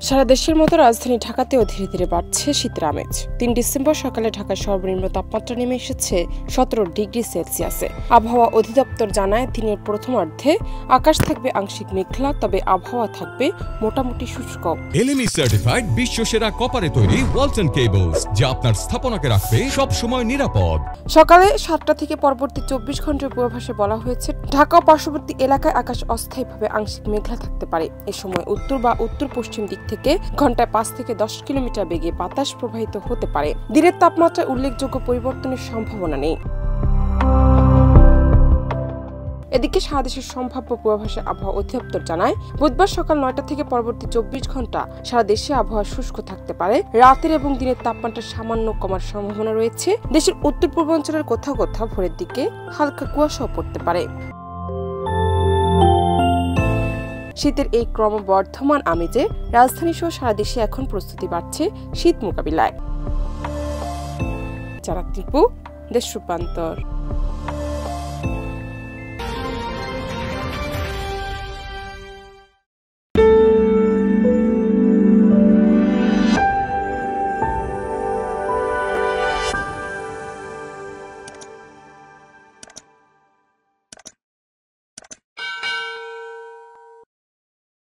সারা দেশের মতো রাজধানী ঢাকাতেও ধীরে ধীরে বাড়ছে শীতের আমেজ। ৩ ডিসেম্বর সকালে ঢাকার সর্বনিম্ন তাপমাত্রা নেমে এসেছে ১৭ ডিগ্রি সেলসিয়াসে। আবহাওয়া অধিদপ্তর জানায়, দিনের প্রথমার্ধে আকাশ থাকবে আংশিক মেঘলা, তবে আবহাওয়া থাকবে মোটামুটি শুষ্ক। এলএমই সার্টিফাইড বিশ্বসেরা কপারে তৈরি ওয়ালটন কেবলস, যা আপনার স্থাপনাকে রাখবে সব সময় নিরাপদ। সকালে ৭টা থেকে পরবর্তী ২৪ ঘন্টার পূর্বাভাসে বলা হয়েছে, ঢাকা ও পার্শ্ববর্তী এলাকায় আকাশ অস্থায়ীভাবে আংশিক মেঘলা থাকতে পারে। এ সময় উত্তর বা উত্তর পশ্চিম দিক থেকে ঘন্টায় ৫ থেকে ১০ কিলোমিটার বেগে বাতাস প্রবাহিত হতে পারে। দিনের তাপমাত্রায় উল্লেখযোগ্য পরিবর্তনের সম্ভাবনা নেই। এদিকে সারা দেশের সম্ভাব্য পূর্বাভাসে আবহাওয়া অধিদপ্তর জানায়, বুধবার সকাল ৯টা থেকে পরবর্তী ২৪ ঘন্টা সারা দেশে আবহাওয়া শুষ্ক থাকতে পারে। রাতের এবং দিনের তাপমাত্রা সামান্য কমার সম্ভাবনা রয়েছে। দেশের উত্তর পূর্বাঞ্চলের কোথাও কোথাও ভোরের দিকে হালকা কুয়াশাও পড়তে পারে। শীতের এই ক্রমবর্ধমান আমেজে রাজধানী সহ সারা দেশে এখন প্রস্তুতি বাড়ছে শীত মোকাবিলায়। জানাত টিপু, দেশ রূপান্তর।